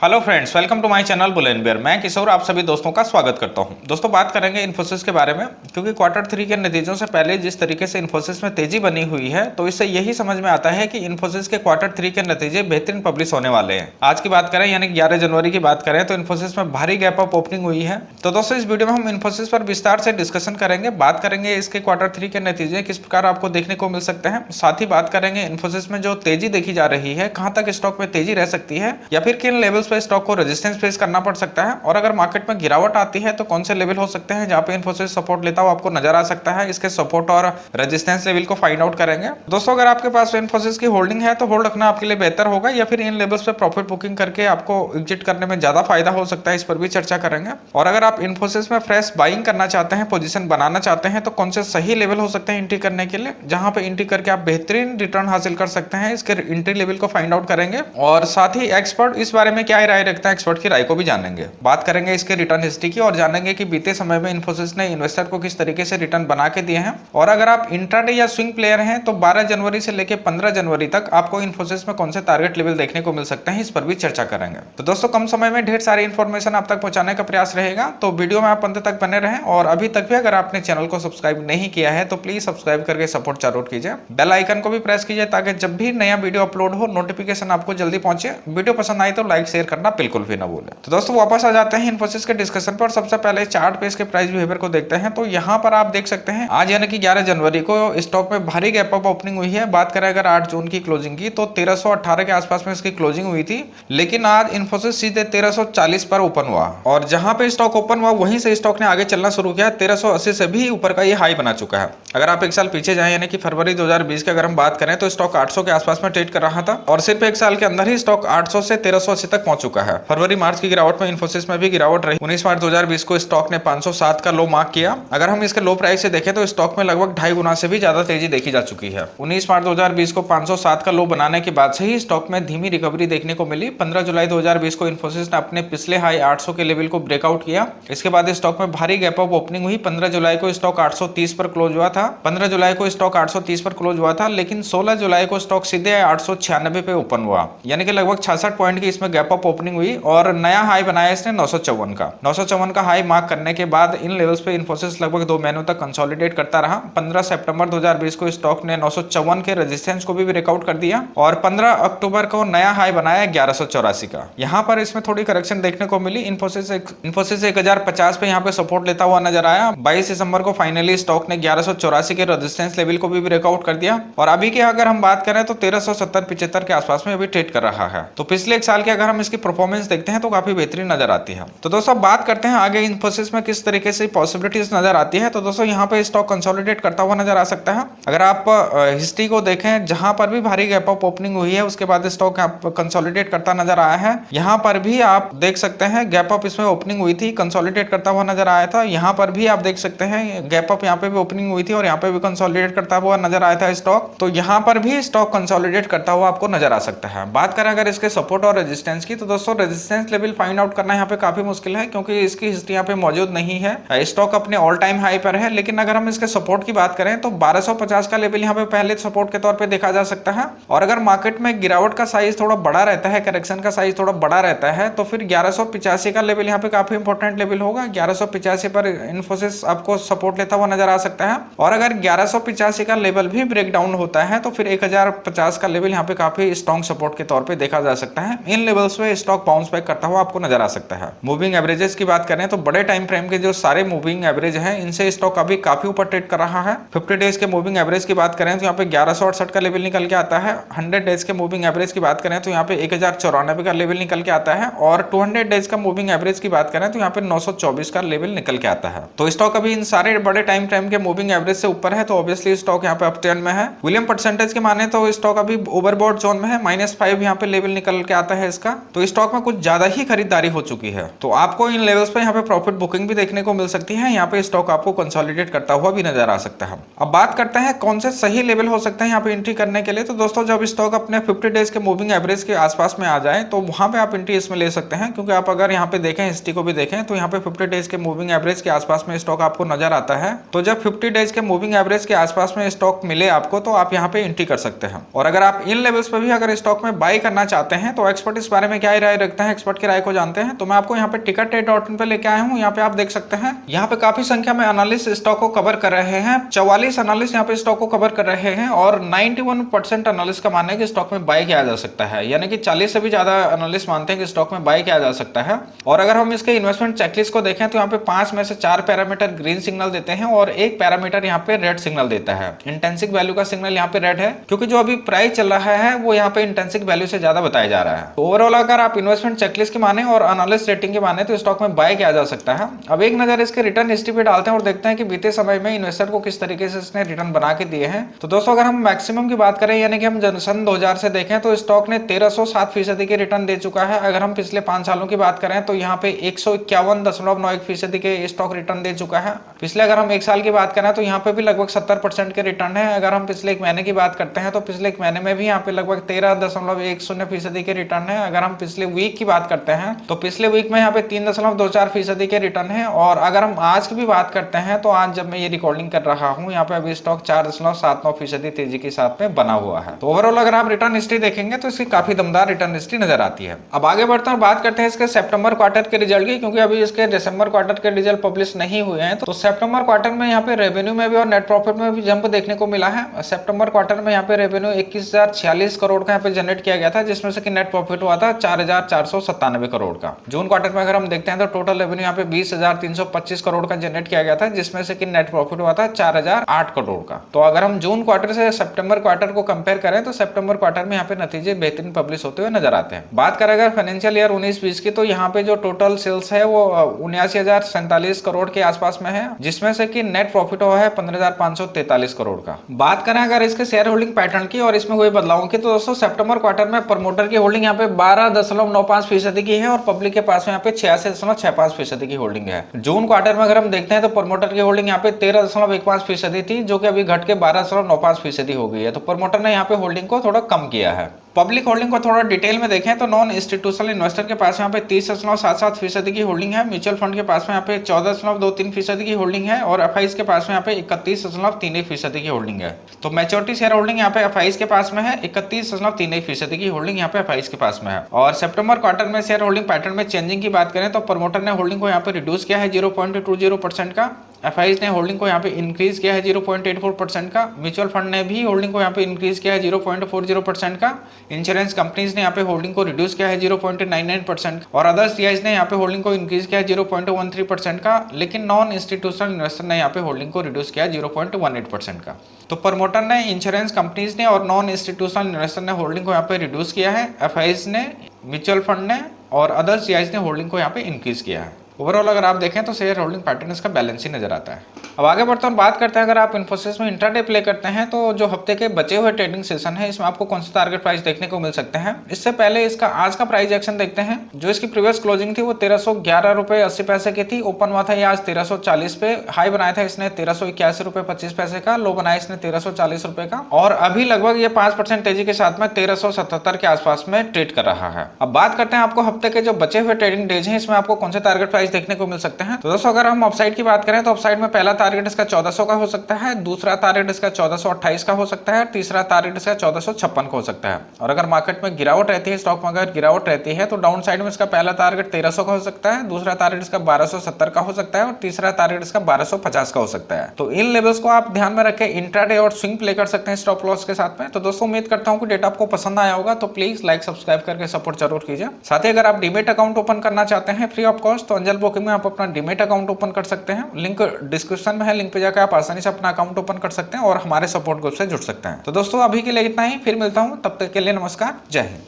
Hello friends, welcome to my channel Bull and Bear. मैं किशोर आप सभी दोस्तों का स्वागत करता हूं। दोस्तों बात करेंगे इन्फोसिस के बारे में, क्योंकि क्वार्टर 3 के नतीजों से पहले जिस तरीके से इन्फोसिस में तेजी बनी हुई है, तो इससे यही समझ में आता है कि इन्फोसिस के क्वार्टर 3 के नतीजे बेहतरीन पब्लिश होने वाले हैं। आज की बात करें यानी 11 जनवरी की बात करें तो इन्फोसिस में भारी गैप अप ओपनिंग हुई है। तो दोस्तों इस वीडियो में हम इन्फोसिस पर विस्तार से डिस्कशन करेंगे, बात करेंगे इसके क्वार्टर 3 के नतीजे किस प्रकार आपको देखने को मिल सकते हैं। साथ ही बात करेंगे इन्फोसिस में जो तेजी देखी जा रही है, कहां तक स्टॉक में तेजी रह सकती है या फिर किन लेवल्स पर स्टॉक को रेजिस्टेंस फेस करना पड़ सकता है, और अगर मार्केट में गिरावट आती है तो कौन से लेवल हो सकते हैं जहां पे इन्फोसिस सपोर्ट लेता हुआ आपको नजर आ सकता है। इसके सपोर्ट और रेजिस्टेंस लेवल को फाइंड आउट करेंगे। दोस्तों अगर आपके पास इन्फोसिस की होल्डिंग है तो होल्ड रखना आपके लिए बेहतर होगा, या फिर इन लेवल्स पे प्रॉफिट बुकिंग करके आपको एग्जिट करने में ज्यादा फायदा हो सकता है, इस पर भी चर्चा करेंगे। और अगर आप इन्फोसिस में फ्रेश बाइंग करना चाहते हैं, पोजीशन बनाना चाहते हैं, तो कौन से सही लेवल हो सकते हैं एंट्री करने के लिए, जहां पे एंट्री करके आप बेहतरीन रिटर्न हासिल कर सकते हैं, इसके एंट्री लेवल को फाइंड आउट करेंगे। और साथ ही एक्सपर्ट इस बारे में क्या राय रखता है, एक्सपर्ट की राय को भी जानेंगे। बात करेंगे इसके रिटर्न हिस्ट्री की और जानेंगे कि बीते समय में इन्फोसिस ने इन्वेस्टर को किस तरीके से रिटर्न बना के दिए हैं। और अगर आप इंट्राडे या स्विंग प्लेयर हैं तो 12 जनवरी से लेकर 15 जनवरी तक आपको इन्फोसिस में कौन से टारगेट लेवल देखने को मिल सकते हैं, इस पर भी चर्चा करेंगे। तो दोस्तों कम समय में ढेर सारी इन्फॉर्मेशन आप तक पहुंचाने का प्रयास रहेगा, तो वीडियो में आप अंत तक बने रहें। और अभी तक भी अगर आपने चैनल को सब्सक्राइब नहीं किया है तो प्लीज सब्सक्राइब करके सपोर्ट जरूर कीजिए। बेल आइकन को भी प्रेस कीजिए ताकि जब भी नया वीडियो अपलोड हो नोटिफिकेशन आपको जल्दी पहुंचे। वीडियो पसंद आई तो लाइक शेयर करना बिल्कुल भी ना भूलें। तो दोस्तों वापस आ जाते हैं इन्फोसिस के डिस्कशन पर। सबसे पहले चार्ट पे इसके प्राइस बिहेवियर को देखते हैं। तो यहाँ पर आप देख सकते हैं आज यानी कि 11 जनवरी को स्टॉक में भारी गैप अप ओपनिंग हुई है। बात करें अगर 8 जून की क्लोजिंग की तो 1318 के आसपास में इसकी क्लोजिंग हुई थी, लेकिन आज इन्फोसिस सीधे 1340 पर ओपन हुआ और जहां पे स्टॉक ओपन हुआ वहीं से स्टॉक ने आगे चलना शुरू किया। 1380 से भी ऊपर का ये हाई बना चुका है। अगर आप एक साल पीछे जाए यानी कि फरवरी 2020 की अगर हम बात करें तो स्टॉक 800 के आसपास में ट्रेड कर रहा था और सिर्फ एक साल के अंदर ही स्टॉक 800 से 1380 तक पहुंच चुका है। फरवरी मार्च की गिरावट में इन्फोसिस में भी गिरावट रही। 19 मार्च 2020 को स्टॉक ने 507 का लो मार्क किया। अगर हम इसके लो प्राइस से देखें तो स्टॉक में लगभग 2.5 गुना से भी ज्यादा तेजी देखी जा चुकी है। 19 मार्च 2020 को 507 का लो बनाने के बाद से ही स्टॉक में धीमी रिकवरी देखने को मिली। 15 जुलाई 2020 को इन्फोसिस ने अपने पिछले हाई 800 के लेवल को ब्रेकआउट किया। इसके बाद स्टॉक में भारी गैप अप ओपनिंग हुई। 15 जुलाई को स्टॉक 830 पर क्लोज हुआ था। 15 जुलाई को स्टॉक 830 पर क्लोज हुआ था, लेकिन 16 जुलाई को स्टॉक सीधे 896 पे ओपन हुआ, यानी कि लगभग 66 पॉइंट की इसमें गैप अप ओपनिंग हुई और नया हाई बनाया इसने 954 का। 954 का हाई मार्क करने के बाद इन लेवल्स पे इन्फोसिस लगभग 2 महीनों तक कंसोलिडेट करता रहा। 15 सितंबर 2020 को स्टॉक ने 954 के रेजिस्टेंस को भी ब्रेकआउट कर दिया और 15 अक्टूबर को नया हाई बनाया 1184 का। यहाँ पर इसमें थोड़ी करेक्शन देखने को मिली। इन्फोसिस 1050 पे यहाँ पे सपोर्ट लेता हुआ नजर आया। 22 दिसंबर को फाइनली स्टॉक ने 1184 के रेजिस्टेंस लेवल को भी ब्रेकआउट कर दिया और अभी की अगर हम बात करें तो 1370-75 के आसपास में अभी ट्रेड कर रहा है। तो पिछले एक साल की अगर हम इसकी परफॉर्मेंस देखते हैं तो काफी बेहतरीन नजर आती है। तो दोस्तों बात करते हैं आगे इन्फोसिस में किस तरीके से पॉसिबिलिटीज नजर आती है। तो दोस्तों यहाँ पे स्टॉक कंसोलिडेट करता हुआ नजर आ सकता है। अगर आप हिस्ट्री को देखें, जहां पर भी भारी गैप अप ओपनिंग हुई है उसके बाद स्टॉक कंसोलिडेट करता नजर आया है। यहाँ पर भी आप देख सकते हैं गैप अप इसमें ओपनिंग हुई थी, कंसोलिडेट करता हुआ नजर आया था। यहाँ पर भी आप देख सकते हैं गैप अप यहाँ पे भी ओपनिंग हुई थी और यहाँ पे भी कंसोलिडेट करता हुआ नजर आया था स्टॉक। तो यहाँ पर भी स्टॉक कंसोलिडेट करता हुआ आपको नजर आ सकता है। बात करें अगर इसके सपोर्ट और रेजिस्टेंस की, तो दोस्तों रेजिस्टेंस लेवल फाइंड आउट करना यहाँ पे काफी मुश्किल है क्योंकि इसकी हिस्ट्री यहाँ पे मौजूद नहीं है। स्टॉक अपने ऑल टाइम हाई पर है, लेकिन अगर हम इसके सपोर्ट की बात करें तो 1250 का लेवल यहाँ पे पहले सपोर्ट के तौर पे देखा जा सकता है। और अगर मार्केट में गिरावट का साइज थोड़ा बड़ा रहता है, करेक्शन का साइज थोड़ा बड़ा रहता है, तो फिर 1185 का लेवल यहाँ पे काफी इंपॉर्टेंट लेवल होगा। 1185 पर इन्फोसिस आपको सपोर्ट लेता हुआ नजर आ सकता है। और अगर 1185 का लेवल भी ब्रेक डाउन होता है तो फिर 1050 का लेवल यहाँ पे काफी स्ट्रॉन्ग सपोर्ट के तौर पे देखा जा सकता है। इन लेवल्स पे स्टॉक बाउंस बैक करता हुआ आपको नजर आ सकता है। मूविंग एवरेजेस की बात करें तो बड़े टाइम फ्रेम के जो सारे मूविंग एवरेज हैं इनसे स्टॉक अभी काफी ऊपर ट्रेड कर रहा है। 50 डेज के मूविंग एवरेज की बात करें तो यहाँ पे 1168 का लेवल निकल के आता है। 100 डेज के मूविंग एवरेज की बात करें तो यहाँ पे 1094 का लेवल निकल के आता है और 200 डेज का मूविंग एवरेज की बात करें तो यहाँ पे 924 का लेवल निकल के आता है। तो स्टॉक अभी इन सारे बड़े टाइम फ्रेम के मूविंग एवरेज से ऊपर है, तो ऑब्वियसली स्टॉक यहाँ पे अपट्रेंड में है। विलियम परसेंटेज के माने तो स्टॉक अभी ओवरबॉट जोन में है, -5 यहाँ पे लेवल निकल के आता है इसका। तो स्टॉक में कुछ ज्यादा ही खरीदारी हो चुकी है, तो आपको इन लेवल्स पे यहाँ पे प्रॉफिट बुकिंग भी देखने को मिल सकती है। यहाँ पे स्टॉक आपको कंसोलिडेट करता हुआ भी नजर आ सकता है। अब बात करते हैं कौन से सही लेवल हो सकते हैं यहाँ पे एंट्री करने के लिए। तो दोस्तों जब स्टॉक अपने 50 डेज के मूविंग एवरेज के आसपास में आ जाए तो वहां पे आप एंट्री इसमें ले सकते हैं, क्योंकि आप अगर यहाँ पे देखें हिस्ट्री को भी देखें तो यहाँ पे 50 डेज के मूविंग एवरेज के आसपास में स्टॉक आपको नजर आता है। तो जब 50 डेज के मूविंग एवरेज के आसपास में स्टॉक मिले आपको तो आप यहाँ पे एंट्री कर सकते हैं। और अगर आप इन लेवल्स पे भी अगर स्टॉक में बाय करना चाहते हैं तो एक्सपर्ट इस बारे में क्या क्या राय रखते हैं, एक्सपर्ट की राय को जानते हैं। तो मैं आपको यहाँ पे टिकट.in पे लेके आया हूँ। यहाँ पे आप देख सकते हैं, यहाँ पे काफी संख्या में एनालिस्ट स्टॉक को कवर कर रहे हैं। 44 एनालिस्ट यहाँ पे स्टॉक को कवर कर रहे हैं और 91% एनालिस्ट का मानना है कि स्टॉक में बाय किया जा सकता है, यानी कि 40 से भी ज्यादा एनालिस्ट मानते हैं कि स्टॉक में बाय किया जा सकता है। और अगर हम इसके इन्वेस्टमेंट चेकलिस्ट को देखें तो यहाँ पे 5 में से 4 पैरामीटर ग्रीन सिग्नल देते हैं और एक पैरामीटर यहाँ पे रेड सिग्नल देता है। इंटेंसिक वैल्यू का सिग्नल यहाँ पे रेड है, क्योंकि जो अभी प्राइस चल रहा है वो यहाँ पे इंटेंसिक वैल्यू से ज्यादा बताया जा रहा है। तो ओवरऑल अगर आप इन्वेस्टमेंट चेकलिस्ट के माने और एनालिस्ट रेटिंग के माने तो स्टॉक में बाय किया जा सकता है। अब एक नजर इसके रिटर्न हिस्ट्री पे डालते हैं और देखते हैं कि बीते समय में इन्वेस्टर को किस तरीके से इसने रिटर्न बना के दिए हैं। तो दोस्तों अगर हम मैक्सिमम की बात करें, यानी कि हम सन 2000 से देखें तो स्टॉक ने 1307% के रिटर्न दे चुका है। अगर हम पिछले 5 सालों की बात करें तो यहाँ पे 151.91% के स्टॉक रिटर्न दे चुका है। पिछले अगर हम 1 साल की बात करें तो यहाँ पे भी लगभग 70% के रिटर्न है। अगर हम पिछले 1 महीने की बात करते हैं तो पिछले 1 महीने में भी यहाँ पे लगभग 13.10% के रिटर्न है। अगर हम पिछले वीक की बात करते हैं तो पिछले वीक में यहाँ पे 3.24% के रिटर्न है। और अगर हम आज की भी बात करते हैं तो आज जब मैं ये रिकॉर्डिंग कर रहा हूँ यहाँ पे अभी स्टॉक 4.79% तेजी के साथ में बना हुआ है। तो ओवरऑल अगर आप रिटर्न हिस्ट्री देखेंगे तो इसकी काफी दमदार रिटर्न हिस्ट्री नजर आती है। अब आगे बढ़ते हैं और बात करते हैं इसके सितंबर क्वार्टर के रिजल्ट की, क्योंकि अभी इसके दिसंबर क्वार्टर के रिजल्ट पब्लिश नहीं हुए हैं। तो सितंबर क्वार्टर में यहाँ पे रेवेन्यू में भी और नेट प्रॉफिट में भी जंप देखने को मिला है। सितंबर क्वार्टर में यहाँ पे रेवेन्यू 21,046 करोड़ का यहाँ पे जनरेट किया गया था, जिसमें से कि नेट प्रॉफिट हुआ था 4,497 करोड़ का। जून क्वार्टर में अगर हम देखते हैं तो टोटल रेवेन्यू यहाँ पे 20,325 करोड़ का जनरेट किया गया था, जिसमें से कि नेट प्रॉफिट हुआ था 4,008 करोड़ का। तो अगर हम जून क्वार्टर से सितंबर क्वार्टर को कंपेयर करें तो सितंबर क्वार्टर में यहाँ पे नतीजे बेहतरीन पब्लिश होते हुए नजर आते हैं। बात करें अगर फाइनेंशियल ईयर 19-20 की, तो यहाँ पे जो टोटल सेल्स है वो 79,047 करोड़ के आसपास में है, जिसमें से कि नेट प्रॉफिट हुआ है 15,543 करोड़ का। बात करें अगर इसके शेयर होल्डिंग पैटर्न की और इसमें हुए बदलावों की, तो दोस्तों सितंबर क्वार्टर में प्रमोटर की होल्डिंग यहाँ पे 12.95% की है और पब्लिक के पास में यहाँ पे 86.65% की होल्डिंग है। जून क्वार्टर में अगर हम देखते हैं तो प्रमोटर की होल्डिंग यहाँ पे 13.15% थी, जो कि अभी घट के 12.95% हो गई है। तो प्रमोटर ने यहाँ पे होल्डिंग को थोड़ा कम किया है। पब्लिक होल्डिंग को थोड़ा डिटेल में देखें तो नॉन इंस्टीट्यूशनल इन्वेस्टर के पास यहाँ पे 30.77% की होल्डिंग है। म्यूचुअल फंड के पास में यहाँ पे 14.23% की होल्डिंग है और एफआईज के पास में यहाँ पे 31.31% की होल्डिंग है। तो मैच्योरिटी शेयर होल्डिंग यहाँ पे एफआईज के पास में है, 31.31% की होल्डिंग यहाँ पे एफआईज के पास में है। और सितंबर क्वार्टर में शेयर होल्डिंग पैटर्न में चेंजिंग की बात करें तो प्रमोटर ने होल्डिंग को यहाँ पे रिड्यूस किया है 0.20% का। एफआईज ने होल्डिंग को यहाँ पे इंक्रीज किया है 0.84% का। म्यूचुअल फंड ने भी होल्डिंग को यहाँ पे इंक्रीज किया है 0.40% का। इंश्योरेंस कंपनीज ने यहाँ पे होल्डिंग को रिड्यूस किया है 0.99% और अदर्स सीआईज ने यहाँ पे होल्डिंग को इंक्रीज किया है 0.13% का। लेकिन नॉन इंस्टीट्यूशनल इन्वेस्टर ने यहाँ पे होल्डिंग को रिड्यूस किया है 0.18% का। तो प्रमोटर ने, इंश्योरेंस कंपनीज ने और नॉन इंस्टीट्यूशनल इन्वेस्टर ने होल्डिंग को यहाँ पे रिड्यूस किया है। एफआईज ने, म्यूचुअल फंड ने और अदर्स सीआईज ने होल्डिंग को यहाँ पे इंक्रीज किया है। ओवरऑल अगर आप देखें तो शेयर होल्डिंग पैटर्न इसका बैलेंस ही नजर आता है। अब आगे बढ़ते हैं, बात करते हैं अगर आप इन्फोसिस में इंट्राडे प्ले करते हैं तो जो हफ्ते के बचे हुए ट्रेडिंग सेशन है इसमें आपको कौन से टारगेट प्राइस देखने को मिल सकते हैं। इससे पहले इसका आज का प्राइस एक्शन देखते हैं। जो इसकी प्रीवियस क्लोजिंग थी वो 1311 रुपए 80 पैसे की थी। ओपन हुआ था ये आज 1340 पे। हाई बनाया था इसने 1381 रुपए 25 पैसे का। लो बनाया इसने 1340 रुपए का और अभी लगभग ये 5% तेजी के साथ में 1377 के आसपास में ट्रेड कर रहा है। अब बात करते हैं आपको हफ्ते के जो बचे हुए ट्रेडिंग डेज हैं इसमें आपको कौन से टारगेट प्राइस देखने को मिल सकते हैं। तो दोस्तों अगर हम अपसाइड की बात करें तो अपसाइड में पहला टारगेट इसका 1400 का हो सकता है, दूसरा टारगेट इसका 1428 का हो सकता है, तीसरा टारगेट इसका 1456 का हो सकता है। और अगर मार्केट में गिरावट रहती है, स्टॉक में अगर गिरावट रहती है तो डाउन साइड में इसका पहला टारगेट 1300 का हो सकता है, दूसरा टारगेट इसका 1270 का हो सकता है और तीसरा टारगेट इसका 1250 का हो सकता है। तो इन लेवल्स को आप ध्यान में रखें, इंट्राडे और स्विंग प्ले कर सकते हैं स्टॉप लॉस के साथ में। तो दोस्तों उम्मीद करता हूं कि डेटा आपको पसंद आया होगा, तो प्लीज लाइक सब्सक्राइब करके सपोर्ट जरूर कीजिए। साथ ही अगर आप डीमेट अकाउंट ओपन करना चाहते हैं फ्री ऑफ कॉस्ट तो अंजल ब्रोकिंग में आप अपना डीमेट अकाउंट ओपन कर सकते हैं। लिंक डिस्क्रिप्शन में है, लिंक पे जाकर आप आसानी से अपना अकाउंट ओपन कर सकते हैं और हमारे सपोर्ट ग्रुप से जुड़ सकते हैं। तो दोस्तों अभी के लिए इतना ही, फिर मिलता हूं, तब तक के लिए नमस्कार, जय हिंद।